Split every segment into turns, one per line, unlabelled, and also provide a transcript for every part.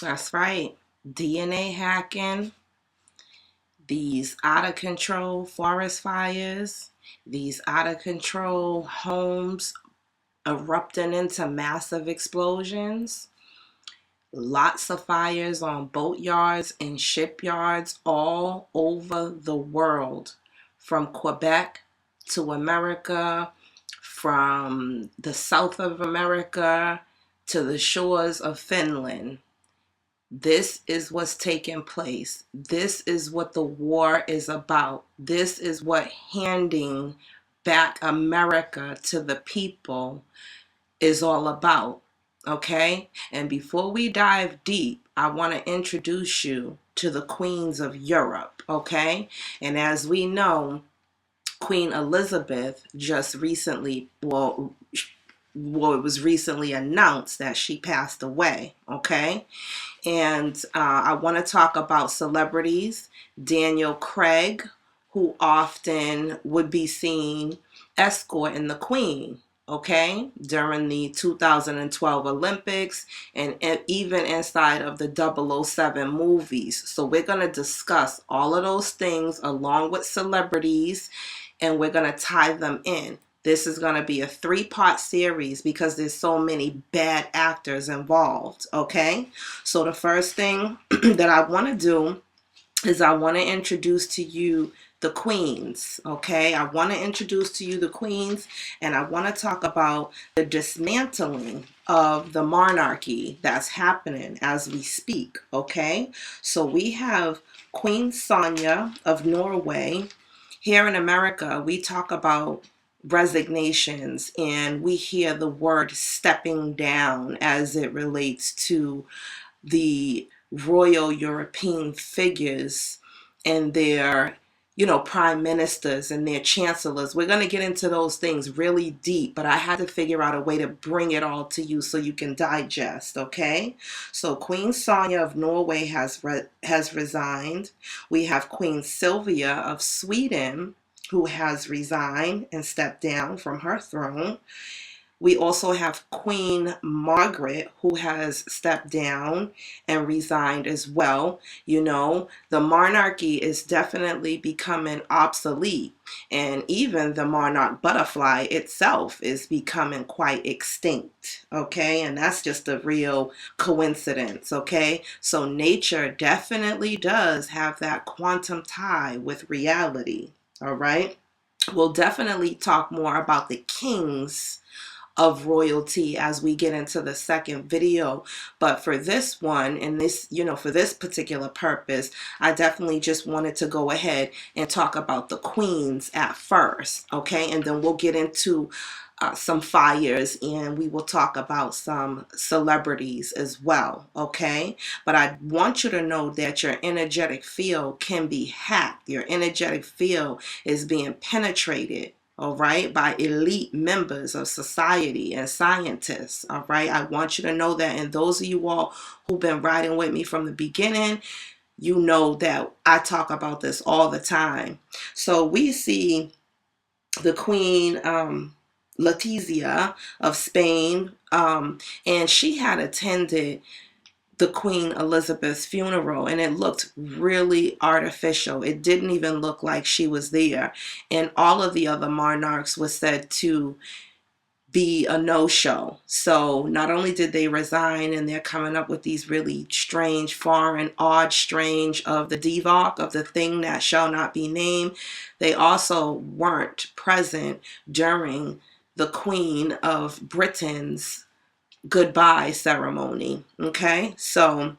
That's right. DNA hacking, these out of control forest fires, these out of control homes erupting into massive explosions, lots of fires on boatyards and shipyards all over the world, from Quebec to America, from the south of America to the shores of Finland. This is what's taking place. This is what the war is about. This is what handing back America to the people is all about. Okay? And before we dive deep, I want to introduce you to the queens of Europe. Okay? And as we know, Queen Elizabeth just recently, it was recently announced that she passed away. Okay? And I want to talk about celebrities. Daniel Craig, who often would be seen escorting the Queen, okay, during the 2012 Olympics and even inside of the 007 movies. So we're going to discuss all of those things along with celebrities, and we're going to tie them in. This is going to be a 3-part series because there's so many bad actors involved, okay? So the first thing that I want to do is I want to introduce to you the queens, okay? I want to introduce to you the queens, and I want to talk about the dismantling of the monarchy that's happening as we speak, okay? So we have Queen Sonja of Norway. Here in America, we talk about resignations and we hear the word stepping down as it relates to the royal European figures and their, prime ministers and their chancellors. We're going to get into those things really deep, but I had to figure out a way to bring it all to you so you can digest, okay? So Queen Sonja of Norway has resigned. We have Queen Sylvia of Sweden, who has resigned and stepped down from her throne. We also have Queen Margaret, who has stepped down and resigned as well. The monarchy is definitely becoming obsolete, and even the monarch butterfly itself is becoming quite extinct, okay? And that's just a real coincidence, okay? So nature definitely does have that quantum tie with reality, all right? We'll definitely talk more about the kings of royalty as we get into the second video, but for this one and this, for this particular purpose, I definitely just wanted to go ahead and talk about the queens at first, okay? And then we'll get into some fires, and we will talk about some celebrities as well, okay? But I want you to know that your energetic field can be hacked. Your energetic field is being penetrated, all right, by elite members of society and scientists, all right? I want you to know that, and those of you all who've been riding with me from the beginning, you know that I talk about this all the time. So we see the Queen Letizia of Spain, and she had attended the Queen Elizabeth's funeral, and it looked really artificial. It didn't even look like she was there. And all of the other monarchs were said to be a no-show. So not only did they resign, and they're coming up with these really strange, foreign, odd, strange of the divock, of the thing that shall not be named, they also weren't present during the Queen of Britain's goodbye ceremony. Okay, so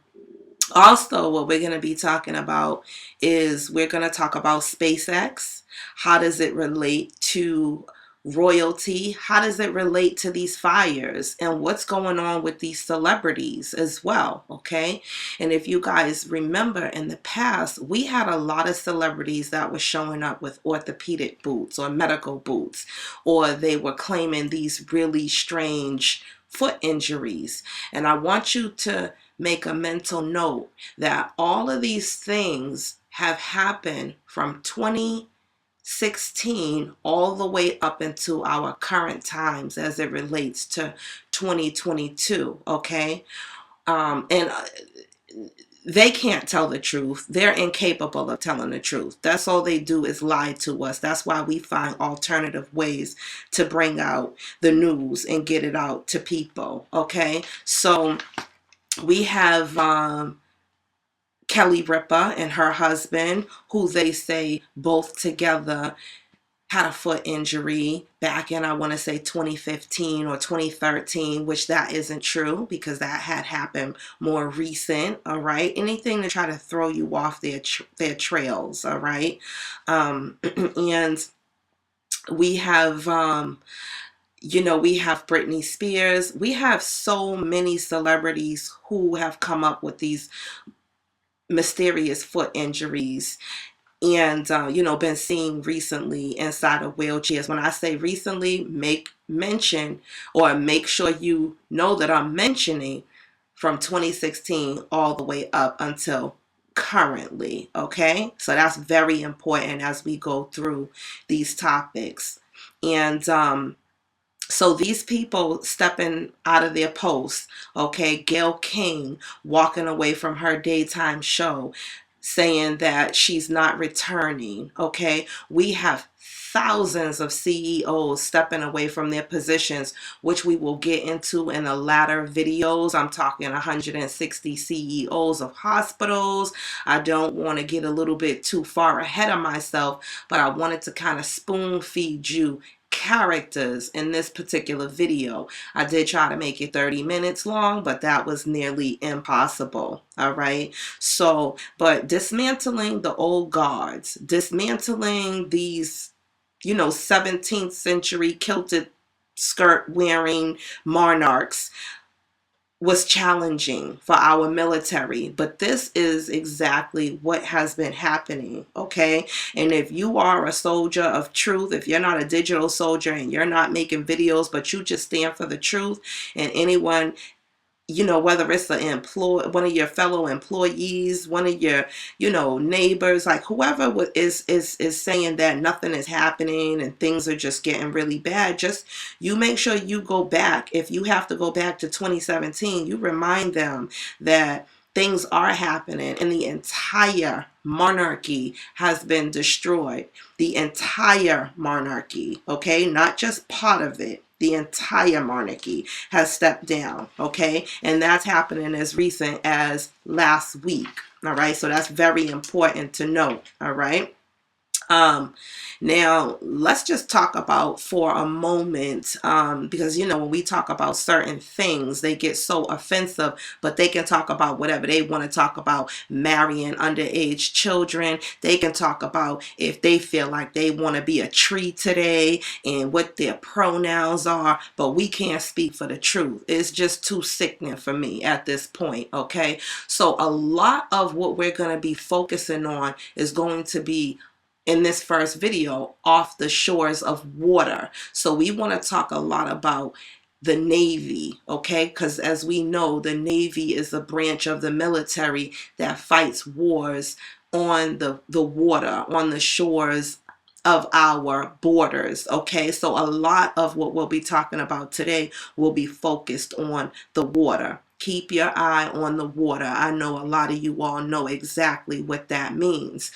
also what we're going to be talking about is we're going to talk about SpaceX. How does it relate to royalty? How does it relate to these fires, and what's going on with these celebrities as well, okay? And if you guys remember, in the past, we had a lot of celebrities that were showing up with orthopedic boots or medical boots, or they were claiming these really strange foot injuries. And I want you to make a mental note that all of these things have happened from 2016 all the way up into our current times as it relates to 2022, okay? And they can't tell the truth. They're incapable of telling the truth. That's all they do is lie to us. That's why we find alternative ways to bring out the news and get it out to people. Okay, so we have Kelly Ripa and her husband, who they say both together had a foot injury back in, I want to say 2015 or 2013, which that isn't true because that had happened more recent. All right, anything to try to throw you off their trails. All right, and we have we have Britney Spears. We have so many celebrities who have come up with these mysterious foot injuries and been seen recently inside of wheelchairs. When I say recently, make mention or make sure you know that I'm mentioning from 2016 all the way up until currently. Okay, so that's very important as we go through these topics. And so these people stepping out of their posts, okay, Gayle King walking away from her daytime show, saying that she's not returning, okay? We have thousands of CEOs stepping away from their positions, which we will get into in the latter videos. I'm talking 160 CEOs of hospitals. I don't want to get a little bit too far ahead of myself, but I wanted to kind of spoon feed you characters in this particular video. I did try to make it 30 minutes long, but that was nearly impossible. All right. So, but dismantling the old guards, dismantling these, 17th century kilted skirt wearing monarchs was challenging for our military, but this is exactly what has been happening. Okay, and if you are a soldier of truth, if you're not a digital soldier and you're not making videos but you just stand for the truth, and anyone, whether it's one of your fellow employees, one of your, neighbors, like whoever is saying that nothing is happening and things are just getting really bad, just you make sure you go back. If you have to go back to 2017, you remind them that things are happening and the entire monarchy has been destroyed. The entire monarchy, okay? Not just part of it. The entire monarchy has stepped down, okay? And that's happening as recent as last week, all right? So that's very important to note, all right? Now let's just talk about for a moment, because when we talk about certain things, they get so offensive, but they can talk about whatever they want to talk about. Marrying underage children, they can talk about if they feel like they want to be a tree today and what their pronouns are, but we can't speak for the truth. It's just too sickening for me at this point. Okay, so a lot of what we're going to be focusing on is going to be in this first video off the shores of water. So we want to talk a lot about the Navy, okay? Because as we know, the Navy is a branch of the military that fights wars on the water, on the shores of our borders, okay? So a lot of what we'll be talking about today will be focused on the water. Keep your eye on the water. I know a lot of you all know exactly what that means.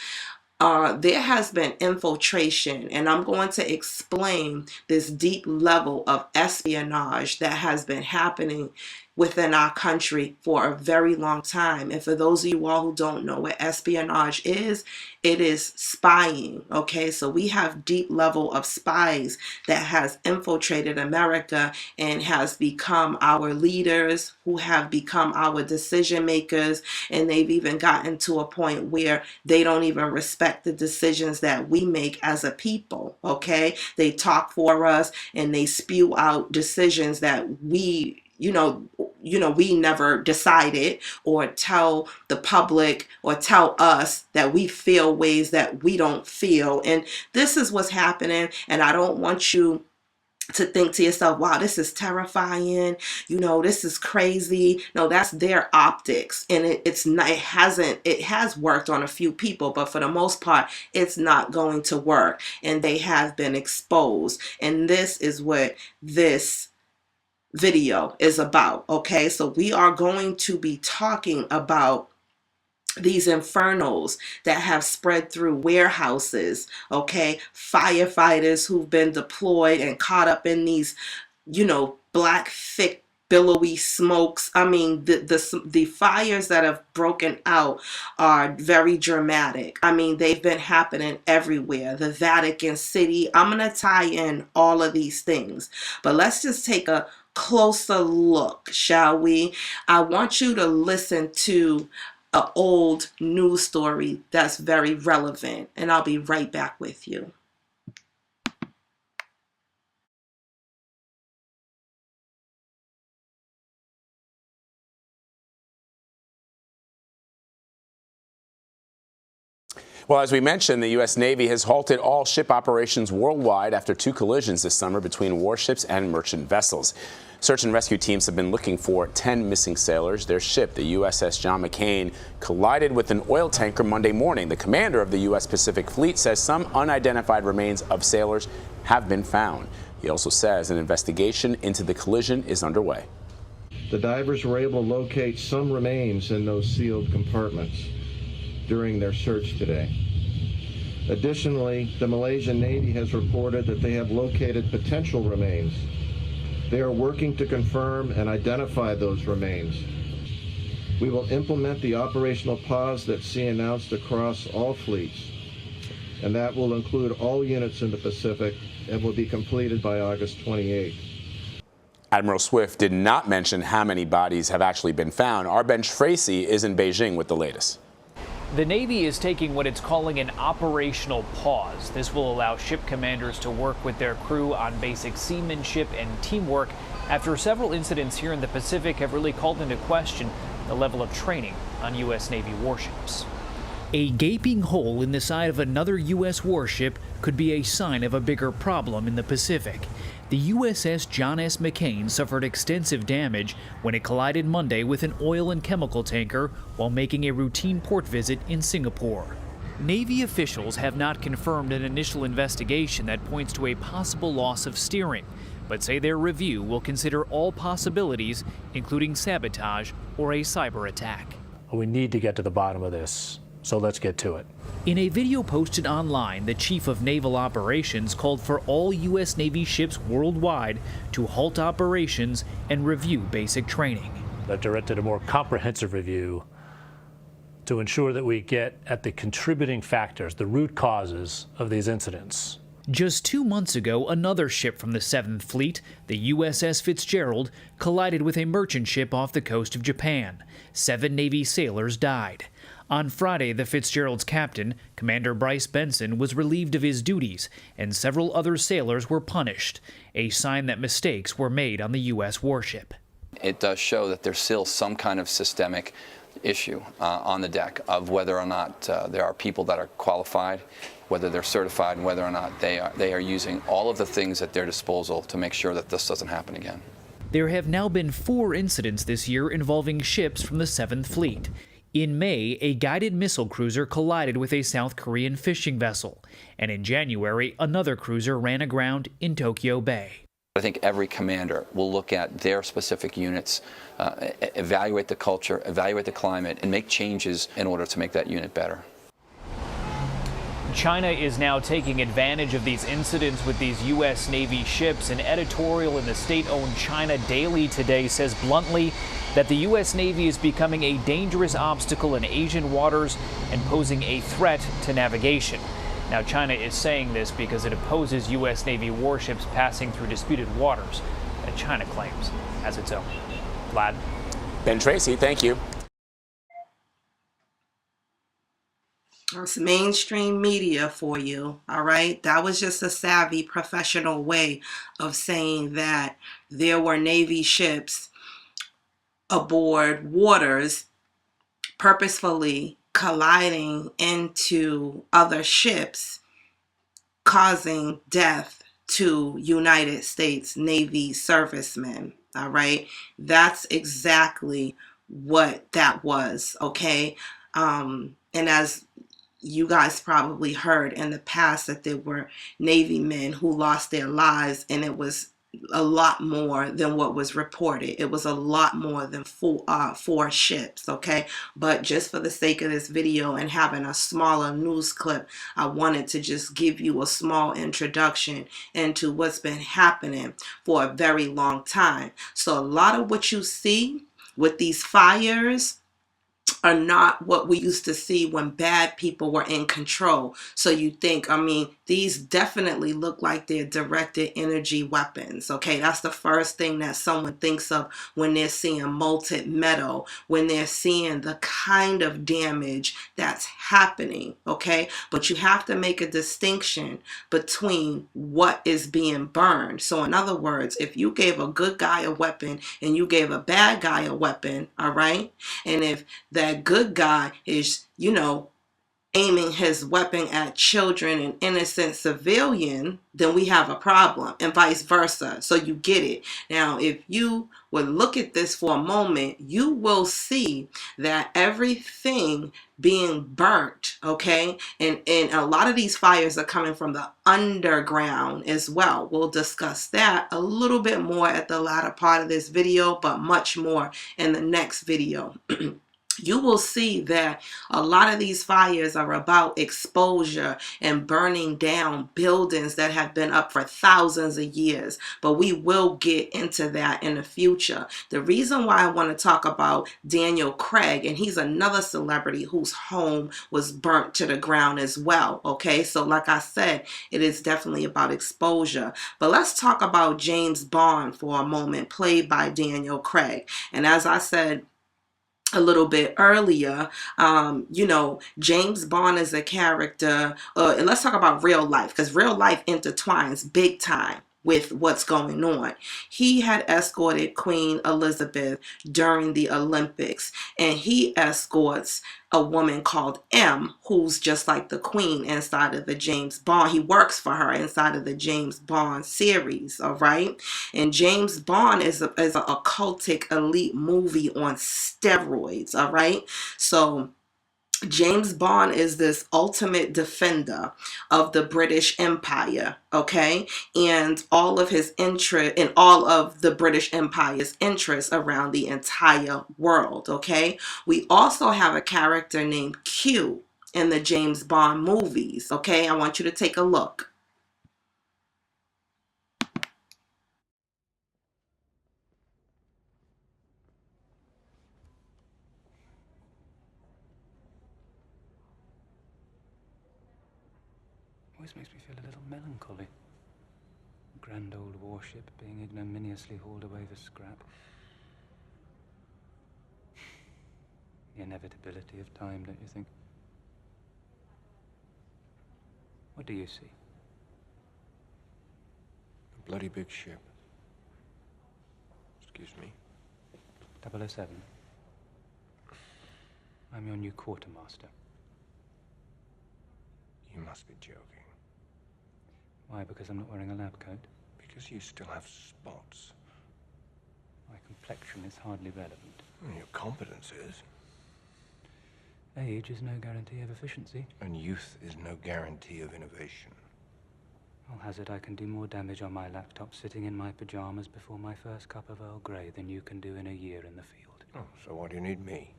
There has been infiltration, and I'm going to explain this deep level of espionage that has been happening within our country for a very long time. And for those of you all who don't know what espionage is, it is spying. Okay, so we have deep level of spies that has infiltrated America and has become our leaders, who have become our decision makers, and they've even gotten to a point where they don't even respect the decisions that we make as a people. Okay, they talk for us and they spew out decisions that we we never decided, or tell the public or tell us that we feel ways that we don't feel. And this is what's happening. And I don't want you to think to yourself, wow, this is terrifying, this is crazy. No, that's their optics, and it has worked on a few people, but for the most part it's not going to work, and they have been exposed. And this is what this video is about. Okay, so we are going to be talking about these infernos that have spread through warehouses. Okay, firefighters who've been deployed and caught up in these, black, thick, billowy smokes. I mean, the fires that have broken out are very dramatic. I mean, they've been happening everywhere. The Vatican City. I'm gonna tie in all of these things, but let's just take a closer look, shall we? I want you to listen to an old news story that's very relevant, and I'll be right back with you.
Well, as we mentioned, the U.S. Navy has halted all ship operations worldwide after 2 collisions this summer between warships and merchant vessels. Search and rescue teams have been looking for 10 missing sailors. Their ship, the USS John McCain, collided with an oil tanker Monday morning. The commander of the U.S. Pacific Fleet says some unidentified remains of sailors have been found. He also says an investigation into the collision is underway.
The divers were able to locate some remains in those sealed compartments during their search today. Additionally, the Malaysian Navy has reported that they have located potential remains. They are working to confirm and identify those remains. We will implement the operational pause that sea announced across all fleets, and that will include all units in the Pacific and will be completed by August 28th.
Admiral Swift did not mention how many bodies have actually been found. Our Ben Tracy is in Beijing with the latest.
The Navy is taking what it's calling an operational pause. This will allow ship commanders to work with their crew on basic seamanship and teamwork after several incidents here in the Pacific have really called into question the level of training on U.S. Navy warships. A gaping hole in the side of another U.S. warship could be a sign of a bigger problem in the Pacific. The USS John S. McCain suffered extensive damage when it collided Monday with an oil and chemical tanker while making a routine port visit in Singapore. Navy officials have not confirmed an initial investigation that points to a possible loss of steering, but say their review will consider all possibilities, including sabotage or a cyber attack.
We need to get to the bottom of this, so let's get to it.
In a video posted online, the Chief of Naval Operations called for all U.S. Navy ships worldwide to halt operations and review basic training.
I've directed a more comprehensive review to ensure that we get at the contributing factors, the root causes of these incidents.
Just 2 months ago, another ship from the 7th Fleet, the USS Fitzgerald, collided with a merchant ship off the coast of Japan. 7 Navy sailors died. On Friday, the Fitzgerald's captain, Commander Bryce Benson, was relieved of his duties, and several other sailors were punished, a sign that mistakes were made on the U.S. warship.
It does show that there's still some kind of systemic issue on the deck of whether or not there are people that are qualified, whether they're certified, and whether or not they are using all of the things at their disposal to make sure that this doesn't happen again.
There have now been 4 incidents this year involving ships from the 7th Fleet. In May, a guided missile cruiser collided with a South Korean fishing vessel, and in January, another cruiser ran aground in Tokyo Bay.
I think every commander will look at their specific units, evaluate the culture, evaluate the climate, and make changes in order to make that unit better.
China is now taking advantage of these incidents with these U.S. Navy ships. An editorial in the state-owned China Daily today says bluntly that the U.S. Navy is becoming a dangerous obstacle in Asian waters and posing a threat to navigation. Now, China is saying this because it opposes U.S. Navy warships passing through disputed waters that China claims as its own. Vlad?
Ben Tracy, thank you.
It's mainstream media for you, all right? That was just a savvy professional way of saying that there were Navy ships aboard waters purposefully colliding into other ships, causing death to United States Navy servicemen, all right? That's exactly what that was, okay? And as you guys probably heard in the past that there were Navy men who lost their lives, and it was a lot more than what was reported. It was a lot more than four ships, okay? But just for the sake of this video and having a smaller news clip, I wanted to just give you a small introduction into what's been happening for a very long time. So a lot of what you see with these fires are not what we used to see when bad people were in control. So you think, I mean, these definitely look like they're directed energy weapons. Okay, that's the first thing that someone thinks of when they're seeing molten metal, when they're seeing the kind of damage that's happening. Okay, but you have to make a distinction between what is being burned. So in other words, if you gave a good guy a weapon and you gave a bad guy a weapon, all right, and if that good guy is, you know, aiming his weapon at children and innocent civilian, then we have a problem, and vice versa. So you get it. Now, if you would look at this for a moment, you will see that everything being burnt, okay, and a lot of these fires are coming from the underground as well. We'll discuss that a little bit more at the latter part of this video, but much more in the next video. You will see that a lot of these fires are about exposure and burning down buildings that have been up for thousands of years. But we will get into that in the future. The reason why I want to talk about Daniel Craig, and he's another celebrity whose home was burnt to the ground as well. Okay, so like I said, it is definitely about exposure. But let's talk about James Bond for a moment, played by Daniel Craig. And as I said a little bit earlier, you know, James Bond is a character, and let's talk about real life, because real life intertwines big time with what's going on. He had escorted Queen Elizabeth during the Olympics, and he escorts a woman called M, who's just like the Queen inside of the James Bond. He works for her inside of the James Bond series, all right? And James Bond is a occultic elite movie on steroids, all right? So James Bond is this ultimate defender of the British Empire, okay? And all of his interest in all of the British Empire's interests around the entire world, okay? We also have a character named Q in the James Bond movies, okay? I want you to take a look.
Always makes me feel a little melancholy. A grand old warship being ignominiously hauled away for scrap. The inevitability of time, don't you think? What do you see?
A bloody big ship. Excuse me.
007. I'm your new quartermaster.
You must be joking.
Why? Because I'm not wearing a lab coat?
Because you still have spots.
My complexion is hardly relevant.
Well, your competence is.
Age is no guarantee of efficiency.
And youth is no guarantee of innovation.
I'll hazard I can do more damage on my laptop sitting in my pajamas before my first cup of Earl Grey than you can do in a year in the field.
Oh, so why do you need me?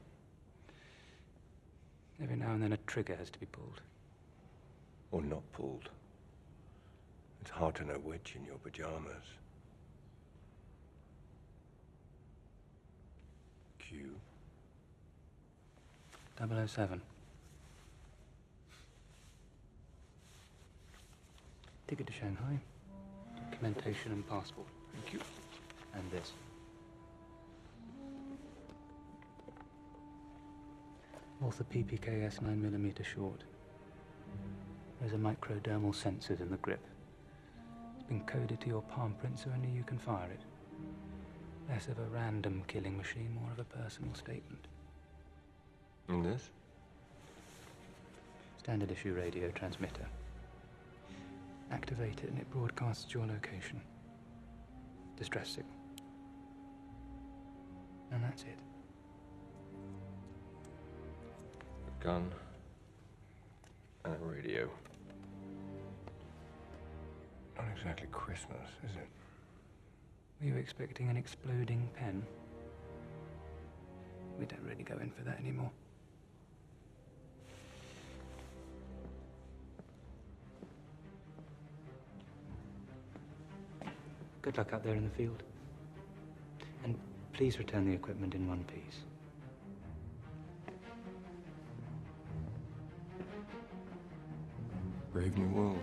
Every now and then a trigger has to be pulled.
Or not pulled. It's hard to know which in your pajamas. Q.
007. Ticket to Shanghai. Documentation and passport.
Thank you.
And this. Author PPKS 9mm short. There's a microdermal sensors in the grip. It's been coded to your palm print so only you can fire it. Less of a random killing machine, more of a personal statement.
And this?
Standard issue radio transmitter. Activate it and it broadcasts your location. Distress signal. And that's it.
A gun. And a radio. Not exactly Christmas, is it?
Were you expecting an exploding pen? We don't really go in for that anymore. Good luck out there in the field. And please return the equipment in one piece.
Brave new world.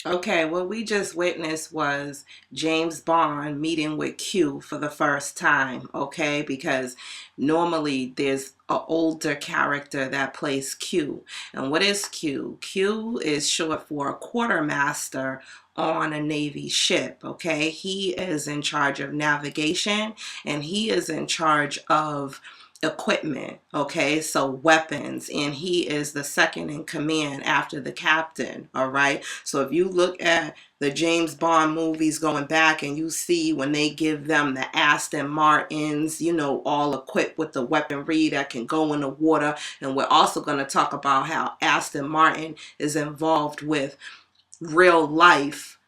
Okay, what we just witnessed was James Bond meeting with Q for the first time, okay? Because normally there's an older character that plays Q. And what is Q? Q is short for a quartermaster on a Navy ship, okay? He is in charge of navigation, and he is in charge of equipment, okay, so weapons, and he is the second in command after the captain, all right? So if you look at the James Bond movies going back, and you see when they give them the Aston Martins, you know, all equipped with the weaponry that can go in the water. And we're also going to talk about how Aston Martin is involved with real life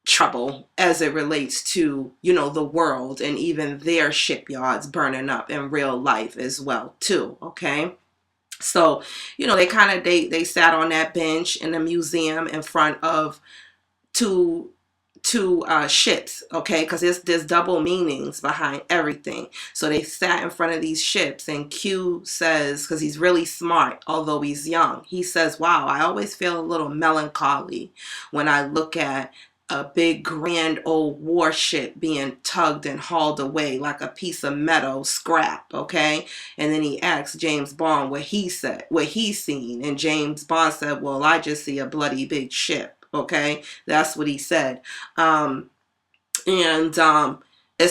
trouble as it relates to, you know, the world, and even their shipyards burning up in real life as well too, okay? So, you know, they sat on that bench in the museum in front of two ships, okay, because there's double meanings behind everything. So they sat in front of these ships, and Q says, because he's really smart although he's young, he says, wow, I always feel a little melancholy when I look at a big grand old warship being tugged and hauled away like a piece of metal scrap, okay? And then he asked James Bond what he seen, and James Bond said, well, I just see a bloody big ship, okay? That's what he said. It's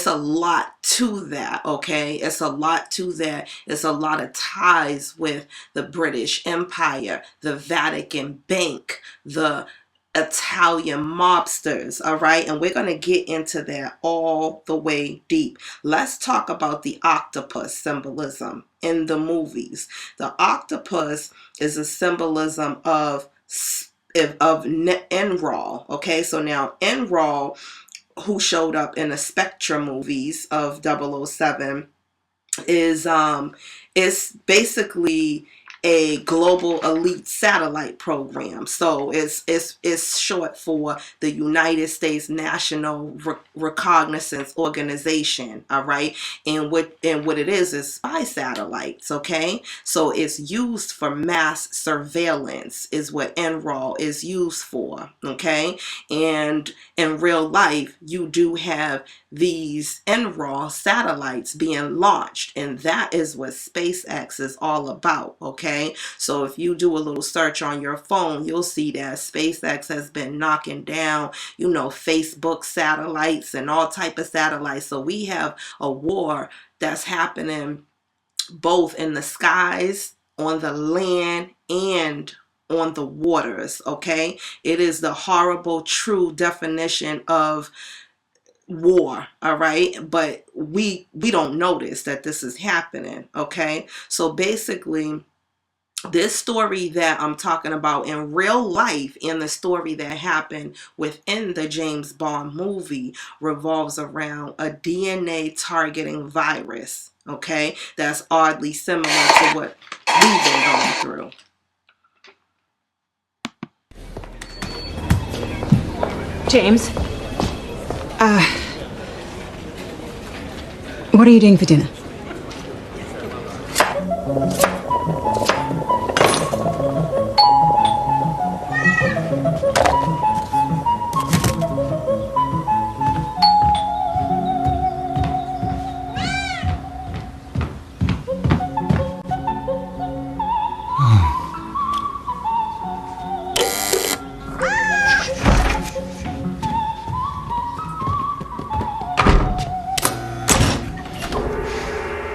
a lot to that, okay? It's a lot to that. It's a lot of ties with the British Empire, the Vatican Bank, the Italian mobsters, all right? And we're going to get into that all the way deep. Let's talk about the octopus symbolism in the movies. The octopus is a symbolism of Enrol, okay? So now Enrol, who showed up in the Spectre movies of 007, is basically a global elite satellite program. So it's short for the United States National Reconnaissance Organization, all right? And what it is spy satellites, okay? So it's used for mass surveillance is what NROL is used for, okay? And in real life, you do have these NROL satellites being launched, and that is what SpaceX is all about, okay? So if you do a little search on your phone, you'll see that SpaceX has been knocking down, you know, Facebook satellites and all type of satellites. So we have a war that's happening both in the skies, on the land, and on the waters, okay? It is the horrible, true definition of war, all right? But we don't notice that this is happening, okay? So basically, this story that I'm talking about in real life and the story that happened within the James Bond movie revolves around a DNA targeting virus, okay? That's oddly similar to what we've been going through.
James, what are you doing for dinner?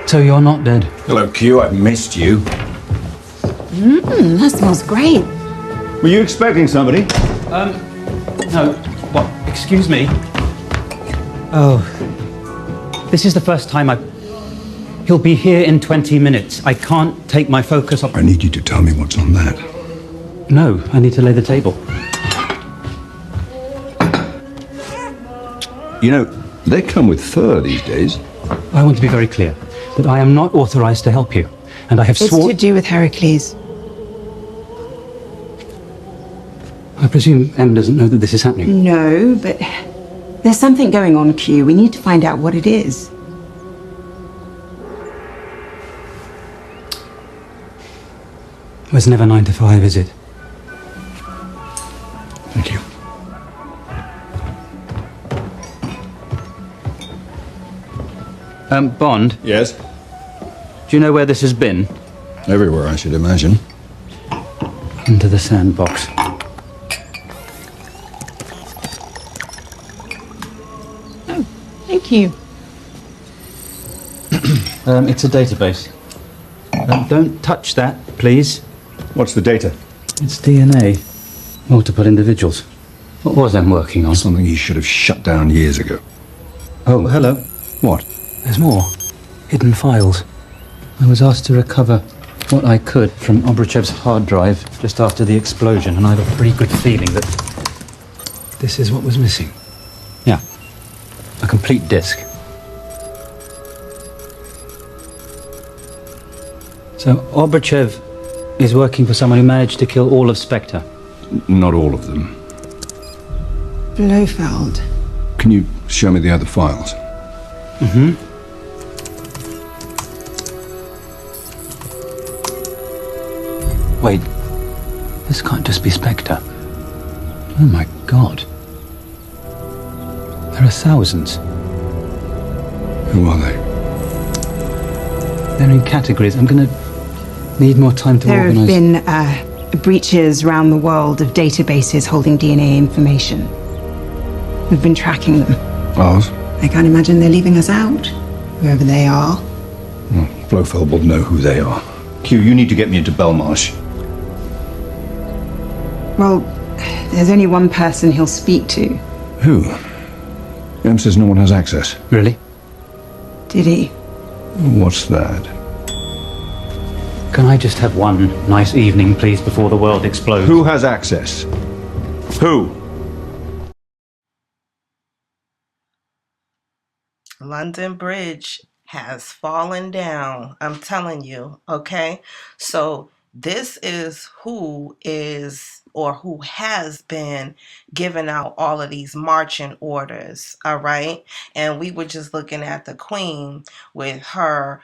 So you're not dead?
Hello, Q. I've missed you.
That smells great.
Were you expecting somebody?
No. What? Excuse me? Oh. This is the first time He'll be here in 20 minutes. I can't take my focus off...
I need you to tell me what's on that.
No, I need to lay the table.
You know, they come with fur these days.
I want to be very clear that I am not authorized to help you, and I have
It's to do with Heracles.
I presume Em doesn't know that this is happening.
No, but there's something going on, Q. We need to find out what it is.
It was never 9 to 5, is it?
Thank you.
Bond,
Yes?
do you know where this has been?
Everywhere, I should imagine.
Into the sandbox.
Thank you.
It's a database. Don't touch that, please.
What's the data?
It's DNA. Multiple individuals. What was Em working on?
Something he should have shut down years ago.
Oh, hello.
What?
There's more. Hidden files. I was asked to recover what I could from Obrachev's hard drive just after the explosion, and I have a pretty good feeling that this is what was missing. Yeah. A complete disk. So Obrachev is working for someone who managed to kill all of Spectre.
Not all of them.
Blofeld.
Can you show me the other files?
Mm-hmm. Wait. This can't just be Spectre. Oh my god. There are thousands.
Who are they?
They're in categories. I'm gonna need more time to
There
organize.
have been breaches around the world of databases holding DNA information. We've been tracking them.
Ours?
I can't imagine they're leaving us out, whoever they are.
Well, Blofeld will know who they are. Q, you need to get me into Belmarsh.
Well, there's only one person he'll speak to.
Who? Em says no one has access.
Really?
Did he?
What's that?
Can I just have one nice evening, please, before the world explodes?
Who has access? Who?
London Bridge has fallen down. I'm telling you, okay? So this is who is or who has been giving out all of these marching orders, all right? And we were just looking at the Queen with her,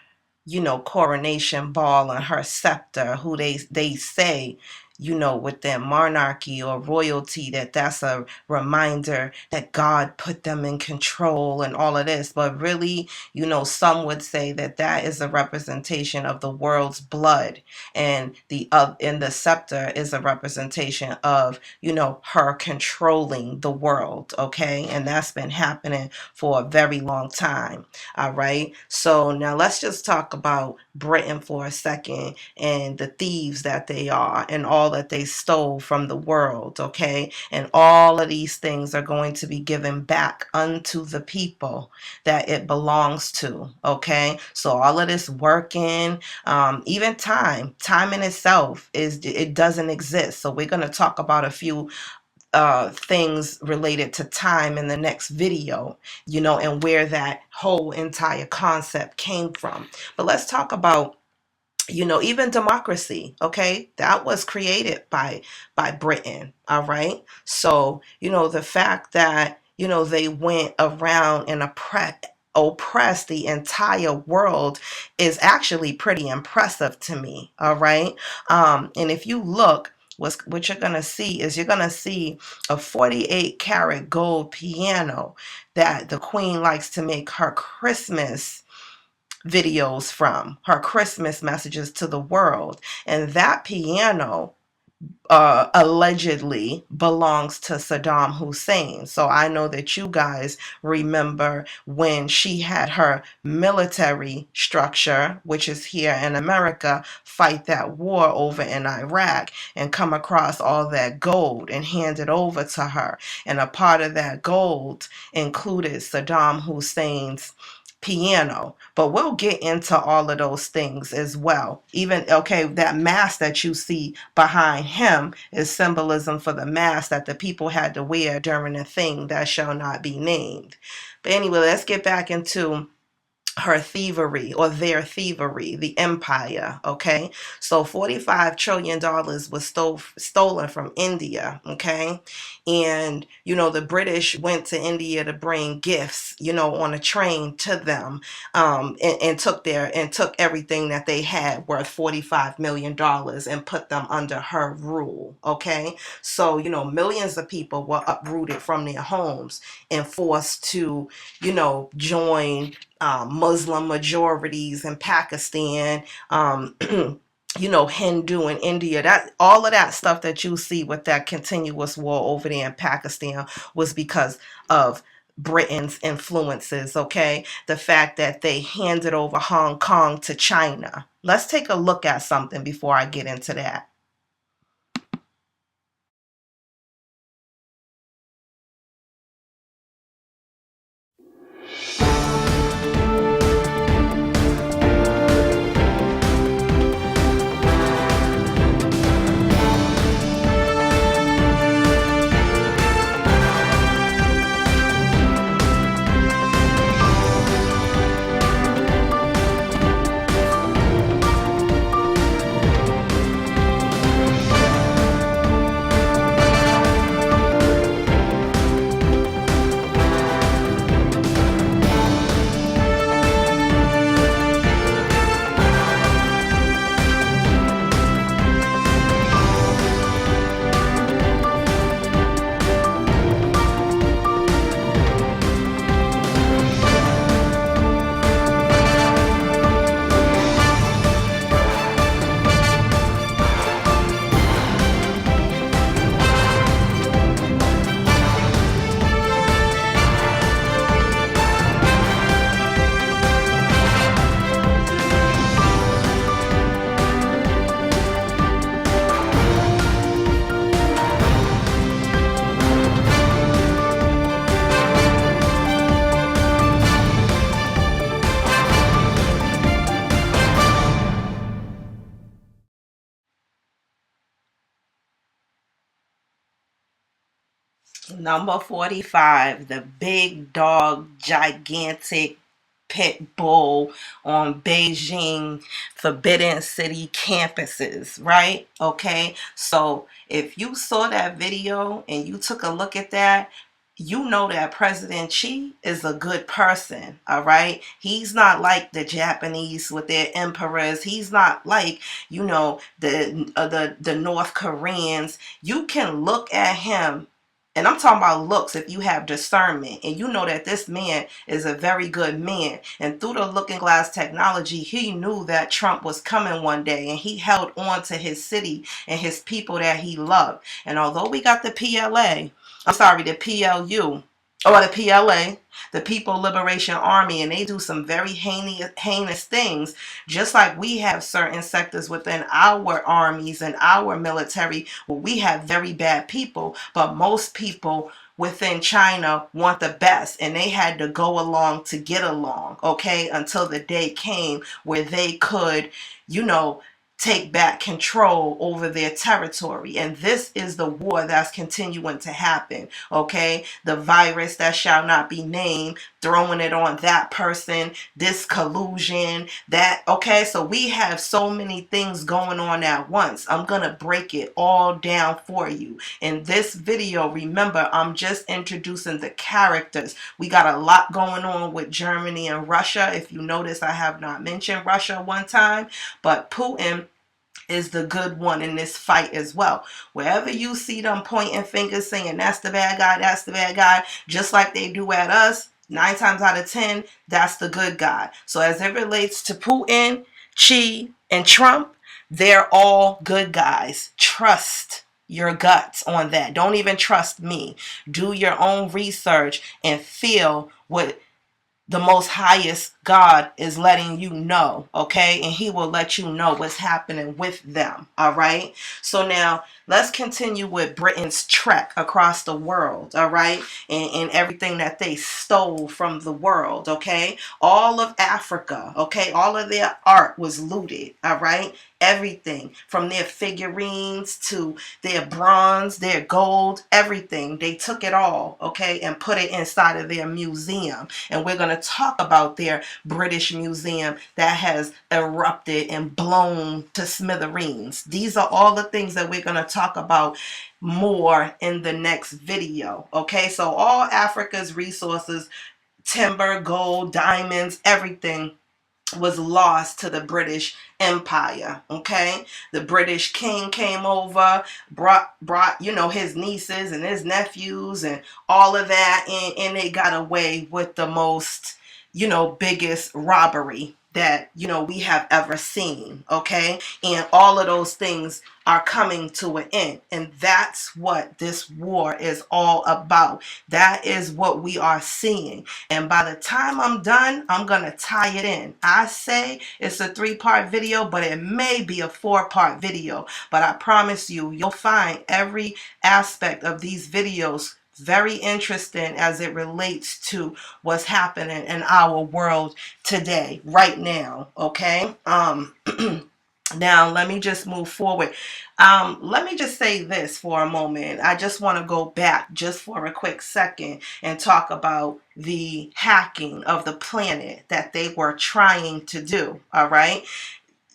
coronation ball and her scepter, who they say, with their monarchy or royalty, that's a reminder that God put them in control and all of this. But really, some would say that is a representation of the world's blood, and the scepter is a representation of, her controlling the world, okay? And that's been happening for a very long time, all right? So now let's just talk about Britain for a second and the thieves that they are and all that they stole from the world, okay? And all of these things are going to be given back unto the people that it belongs to, okay? So all of this working, even time in itself it doesn't exist. So we're going to talk about a few things related to time in the next video, and where that whole entire concept came from. But let's talk about, even democracy, okay? That was created by Britain, all right? So, the fact that, they went around and oppressed the entire world is actually pretty impressive to me, all right? And if you look, what you're going to see is you're going to see a 48 karat gold piano that the Queen likes to make her Christmas videos from, her Christmas messages to the world. And that piano allegedly belongs to Saddam Hussein. So I know that you guys remember when she had her military structure, which is here in America, fight that war over in Iraq and come across all that gold and hand it over to her. And a part of that gold included Saddam Hussein's piano. But we'll get into all of those things as well. Even, okay, that mask that you see behind him is symbolism for the mask that the people had to wear during a thing that shall not be named. But anyway, let's get back into her thievery, or their thievery, the empire. Okay, so $45 trillion was stolen from India. Okay, and the British went to India to bring gifts, on a train to them, and took everything that they had worth $45 million and put them under her rule. Okay, so millions of people were uprooted from their homes and forced to join Muslim majorities in Pakistan, Hindu in India. That all of that stuff that you see with that continuous war over there in Pakistan was because of Britain's influences. Okay, the fact that they handed over Hong Kong to China. Let's take a look at something before I get into that. Number 45, the big dog, gigantic pit bull on Beijing Forbidden City campuses, right? Okay, so if you saw that video and you took a look at that, you know that President Xi is a good person, all right? He's not like the Japanese with their emperors. He's not like, the North Koreans. You can look at him, and I'm talking about looks, if you have discernment, and you know that this man is a very good man. And through the looking glass technology, he knew that Trump was coming one day, and he held on to his city and his people that he loved. And although we got the the PLU, or the PLA, the People Liberation Army, and they do some very heinous things, just like we have certain sectors within our armies and our military where we have very bad people, but most people within China want the best, and they had to go along to get along, okay, until the day came where they could, take back control over their territory. And this is the war that's continuing to happen, okay? The virus that shall not be named, throwing it on that person, this collusion, that, okay? So we have so many things going on at once. I'm gonna break it all down for you. In this video, remember, I'm just introducing the characters. We got a lot going on with Germany and Russia. If you notice, I have not mentioned Russia one time, but Putin is the good one in this fight as well. Wherever you see them pointing fingers saying that's the bad guy, just like they do at us, 9 times out of 10, that's the good guy. So as it relates to Putin, Xi, and Trump, they're all good guys. Trust your guts on that. Don't even trust me. Do your own research and feel what the most highest God is letting you know, okay? And he will let you know what's happening with them, all right? So now let's continue with Britain's trek across the world, all right? And everything that they stole from the world, okay? All of Africa, okay? All of their art was looted, all right? Everything from their figurines to their bronze, their gold, everything. They took it all, okay, and put it inside of their museum. And we're going to talk about their British museum that has erupted and blown to smithereens. These are all the things that we're going to talk about more in the next video, okay? So all Africa's resources, timber, gold, diamonds, everything was lost to the British Empire, okay? The British king came over, brought you know, his nieces and his nephews and all of that, and they got away with the most, you know, biggest robbery that, you know, we have ever seen, okay? And all of those things are coming to an end, and that's what this war is all about. That is what we are seeing, and by the time I'm done, I'm gonna tie it in. I say it's a 3-part video, but it may be a 4-part video, but I promise you, you'll find every aspect of these videos very interesting as it relates to what's happening in our world today, right now, okay? Now, let me just move forward. Let me just say this for a moment. I just want to go back just for a quick second and talk about the hacking of the planet that they were trying to do, all right?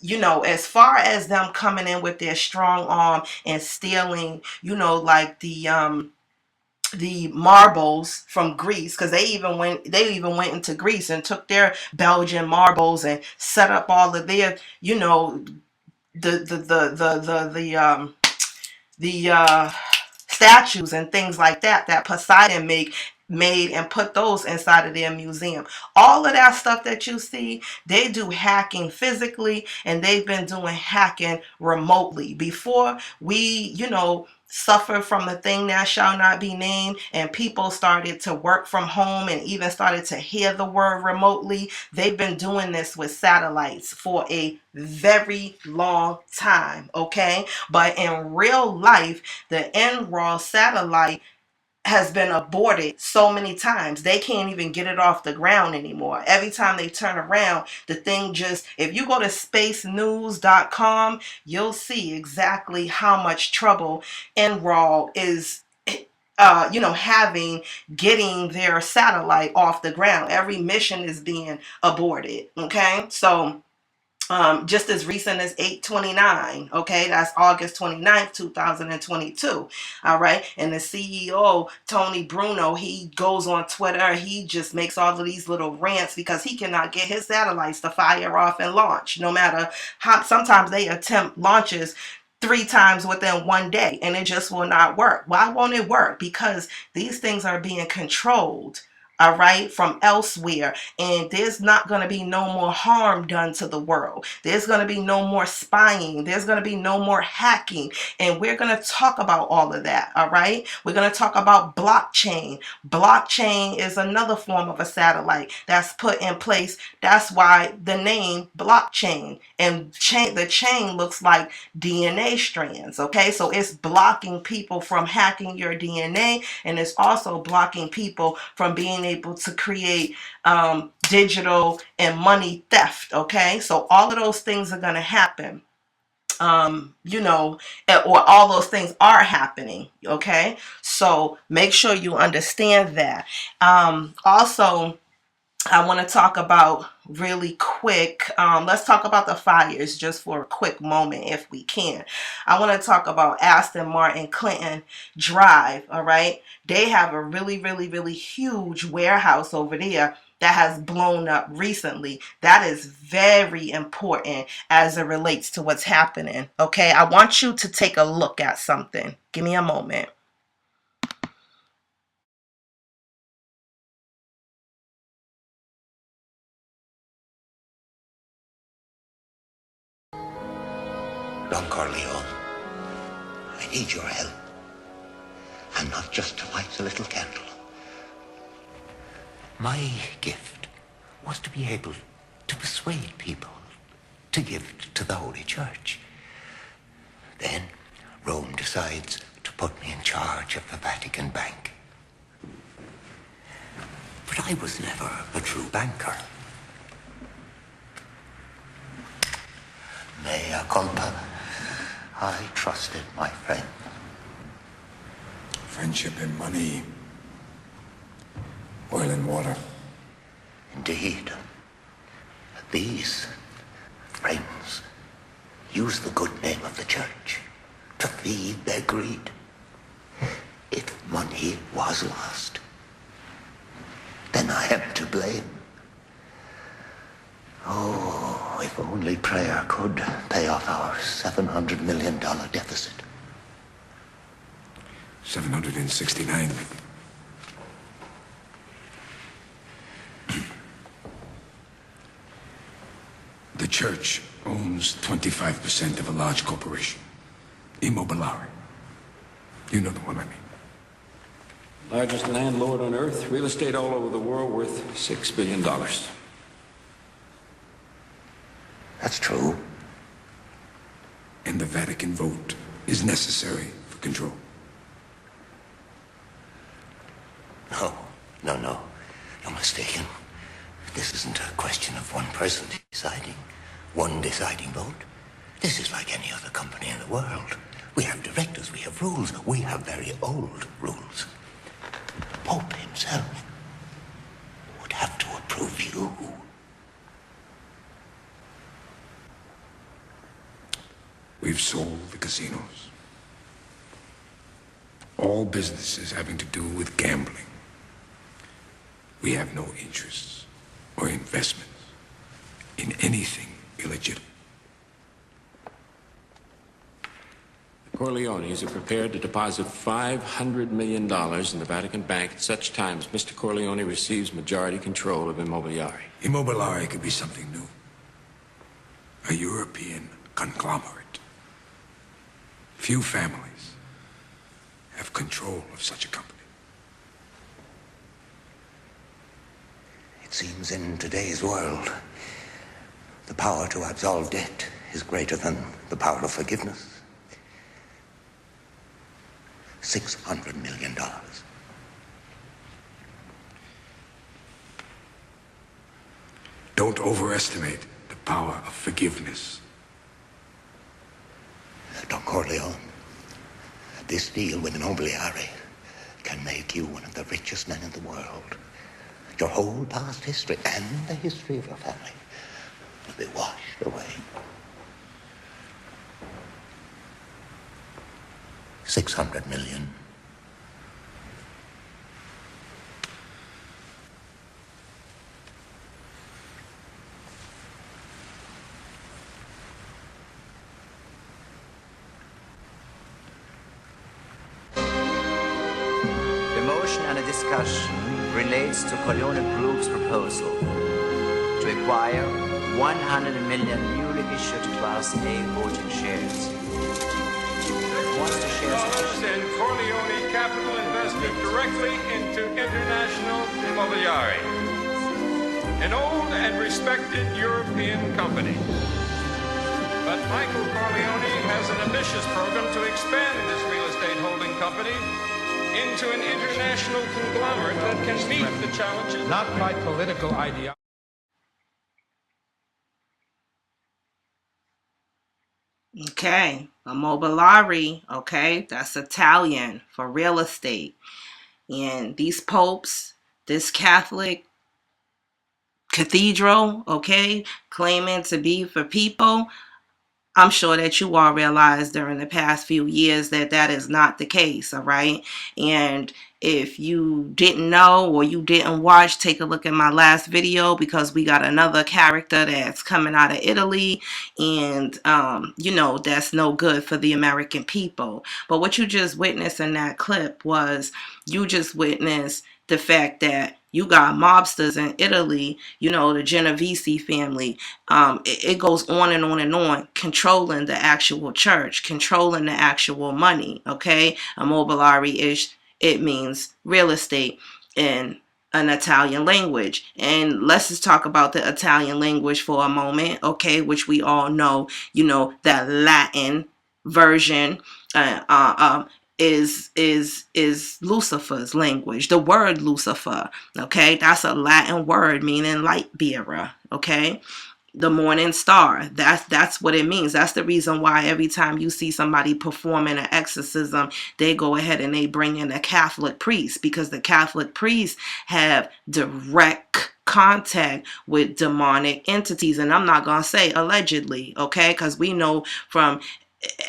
You know, as far as them coming in with their strong arm and stealing, you know, like the marbles from Greece, because they even went into Greece and took their Belgian marbles and set up all of their, you know, the statues and things like that Poseidon made and put those inside of their museum. All of that stuff that you see, they do hacking physically, and they've been doing hacking remotely. Before we, you know, suffer from the thing that shall not be named, and people started to work from home and even started to hear the word remotely, they've been doing this with satellites for a very long time, okay? But in real life, the NRAW satellite has been aborted so many times. They can't even get it off the ground anymore. Every time they turn around, the thing just, if you go to spacenews.com, you'll see exactly how much trouble NRAW is you know, having getting their satellite off the ground. Every mission is being aborted, okay? So just as recent as 8/29, okay, that's August 29th, 2022, all right, and the CEO, Tony Bruno, he goes on Twitter, he just makes all of these little rants because he cannot get his satellites to fire off and launch, no matter how, sometimes they attempt launches 3 times within one day, and it just will not work. Why won't it work? Because these things are being controlled, all right, from elsewhere, and there's not going to be no more harm done to the world. There's going to be no more spying. There's going to be no more hacking, and we're going to talk about all of that, all right? We're going to talk about blockchain. Blockchain is another form of a satellite that's put in place. That's why the name blockchain, and the chain looks like DNA strands, okay? So it's blocking people from hacking your DNA, and it's also blocking people from being able to create digital and money theft, okay? So all of those things are going to happen, you know, or all those things are happening, okay? So make sure you understand that. Also, I want to talk about really quick, let's talk about the fires just for a quick moment if we can. I want to talk about Aston Martin Clinton Drive, all right? They have a really, really, really huge warehouse over there that has blown up recently. That is very important as it relates to what's happening, okay? I want you to take a look at something. Give me a moment.
Don Corleone, I need your help. And not just to light the little candle. My gift was to be able to persuade people to give to the Holy Church. Then Rome decides to put me in charge of the Vatican Bank. But I was never a true banker. Mea culpa. I trusted my friend.
Friendship and money. Oil and water.
Indeed. These friends use the good name of the church to feed their greed. If money was lost, then I am to blame. Oh, if only prayer could pay off our $700 million deficit.
769. The church owns 25% of a large corporation, Immobiliare. You know the one I mean.
Largest landlord on earth, real estate all over the world worth $6 billion.
That's true.
And the Vatican vote is necessary for control.
No. You're mistaken. This isn't a question of one person deciding, one deciding vote. This is like any other company in the world. We have directors, we have rules, we have very old rules. Pope himself would have to approve you.
We've sold the casinos. All businesses having to do with gambling. We have no interests or investments in anything illegitimate.
The Corleones are prepared to deposit $500 million in the Vatican Bank at such time as Mr. Corleone receives majority control of Immobiliare.
Immobiliare could be something new. A European conglomerate. Few families have control of such a company.
It seems in today's world, the power to absolve debt is greater than the power of forgiveness. $600 million.
Don't overestimate the power of forgiveness.
Don Corleone, this deal with Immobiliare can make you one of the richest men in the world. Your whole past history and the history of your family will be washed away. 600 million.
The motion under discussion relates to Corleone Group's proposal to acquire 100 million newly issued Class A voting shares. Once the shares
and Corleone capital invested directly into International Immobiliare, an old and respected European company. But Michael Corleone has an ambitious program to expand this real estate holding company into an international conglomerate that can meet the challenges.
Not by political ideology.
Okay, Immobiliare, okay, that's Italian for real estate. And these popes, this Catholic cathedral, okay, claiming to be for people, I'm sure that you all realized during the past few years that that is not the case, all right? And if you didn't know or you didn't watch, take a look at my last video, because we got another character that's coming out of Italy, and you know, that's no good for the American people. But what you just witnessed in that clip was, you just witnessed the fact that you got mobsters in Italy, you know, the Genovese family. It goes on and on and on, controlling the actual church, controlling the actual money, okay? Immobiliare is, it means real estate. And an Italian language. And let's just talk about the Italian language for a moment, okay, which we all know, that Latin version is Lucifer's language. The word Lucifer, okay, that's a Latin word meaning light bearer, okay. The morning star, that's what it means. That's the reason why every time you see somebody performing an exorcism, they go ahead and they bring in a Catholic priest, because the Catholic priests have direct contact with demonic entities. And I'm not gonna say allegedly, okay, because we know from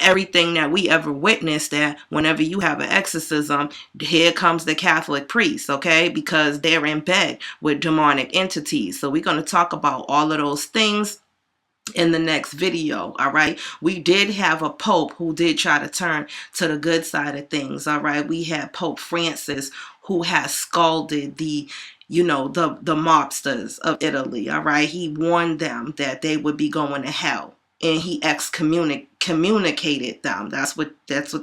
everything that we ever witnessed that whenever you have an exorcism, here comes the Catholic priest, okay, because they're in bed with demonic entities. So we're going to talk about all of those things in the next video. All right, we did have a pope who did try to turn to the good side of things. All right, we had Pope Francis, who has scalded the mobsters of Italy. All right, he warned them that they would be going to hell, and he excommunicated them. That's what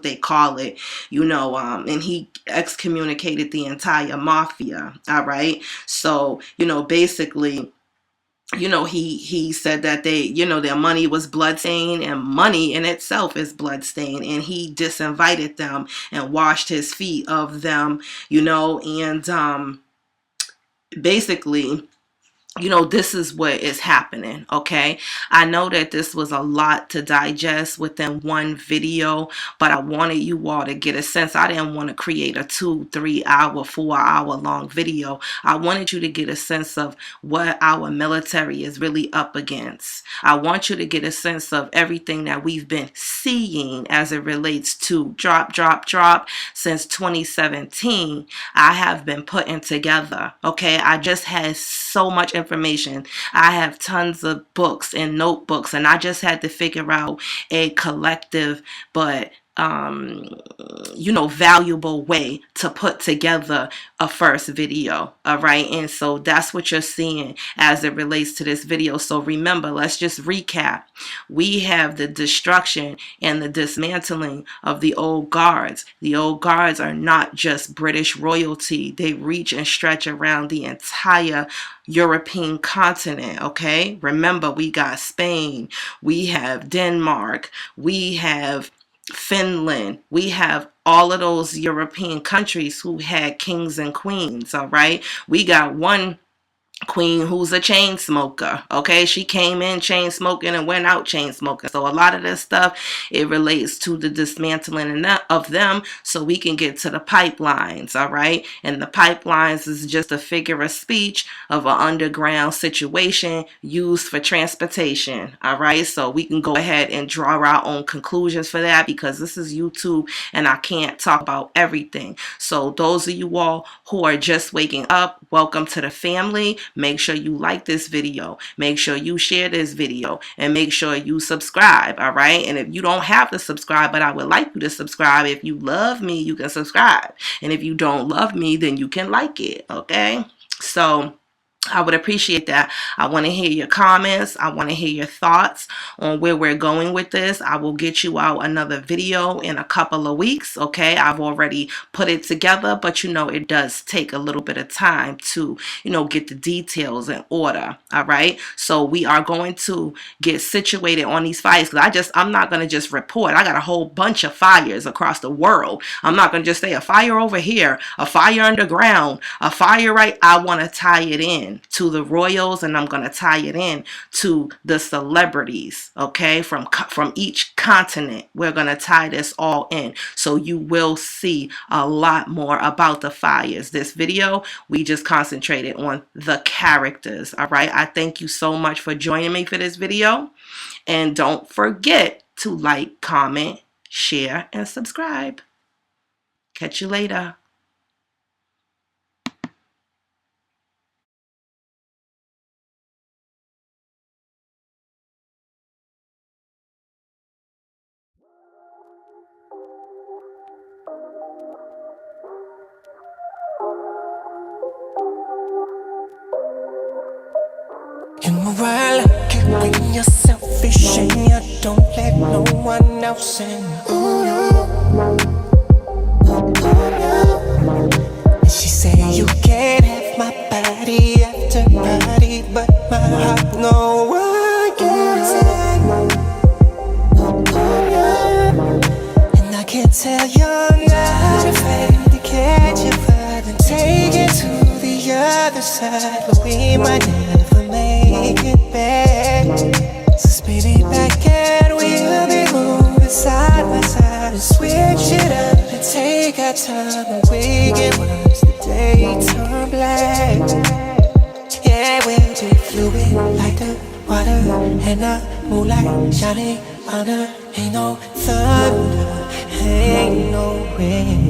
they call it, and he excommunicated the entire mafia. All right, so basically, he said that their money was bloodstained, and money in itself is bloodstained, and he disinvited them and washed his feet of them, and basically, this is what is happening, okay? I know that this was a lot to digest within one video, but I wanted you all to get a sense. I didn't want to create a 2, 3 hour, 4 hour long video. I wanted you to get a sense of what our military is really up against. I want you to get a sense of everything that we've been seeing as it relates to drop since 2017. I have been putting together, okay? I just had so much information. I have tons of books and notebooks, and I just had to figure out a collective but valuable way to put together a first video. All right, and so that's what you're seeing as it relates to this video. So remember, let's just recap. We have the destruction and the dismantling of the old guards. The old guards are not just British royalty. They reach and stretch around the entire European continent, okay? Remember, we got Spain, we have Denmark, we have Finland, we have all of those European countries who had kings and queens. All right, we got one queen who's a chain smoker, okay? She came in chain smoking and went out chain smoking. So a lot of this stuff, it relates to the dismantling of them, so we can get to the pipelines. All right, and the pipelines is just a figure of speech of an underground situation used for transportation. All right, so we can go ahead and draw our own conclusions for that, because this is YouTube and I can't talk about everything. So those of you all who are just waking up, welcome to the family. Make sure you like this video, make sure you share this video, and make sure you subscribe. All right, and if you don't have to subscribe, but I would like you to subscribe. If you love me, you can subscribe, and if you don't love me, then you can like it. Okay, so I would appreciate that. I want to hear your comments. I want to hear your thoughts on where we're going with this. I will get you out another video in a couple of weeks, okay? I've already put it together, but it does take a little bit of time to, get the details in order, all right? So we are going to get situated on these fires, because I'm not going to just report. I got a whole bunch of fires across the world. I'm not going to just say a fire over here, a fire underground, a fire right. I want to tie it in to the royals, and I'm going to tie it in to the celebrities, okay, from each continent. We're going to tie this all in, so you will see a lot more about the fires. This video, we just concentrated on the characters. All right, I thank you so much for joining me for this video, and don't forget to like, comment, share, and subscribe. Catch you later.
You're morale, when you're selfish and you don't let no one else in. And she say you can't have my side, but we might never make it back. So spin it back and we'll be moving side by side and switch it up and take our time and we can watch the day turn black. Yeah, we'll be fluid like the water and the moonlight shining on her. Ain't no thunder, ain't no rain.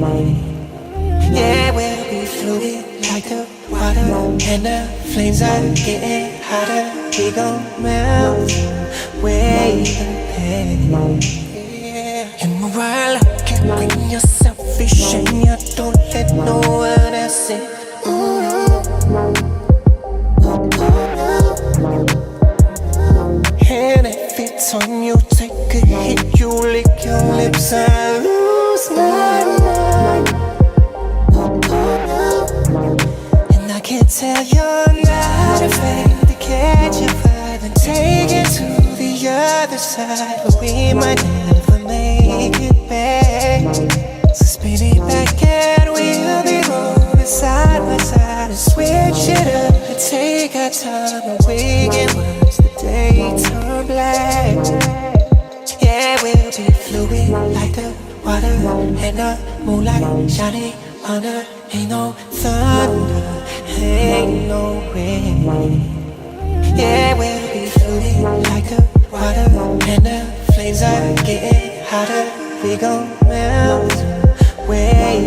Yeah, we'll be fluid like the water and the flames are getting hotter. We gon' melt away the pain. In my world, you bring your selfish and you don't let no one else in. And if it's on you, take a hit, you lick your lips, I lose my mind. And I can tell you're not afraid to catch your vibe and take it to the other side, but we might never make it back. So spin it back and we'll be moving side by side and switch it up and take our time and we can watch the day turn black. Yeah, we'll be fluid like the water and the moonlight shining on her. Ain't no thunder, ain't no rain. Yeah, we'll be fluid like the water and the flames are getting hotter. We gon' melt away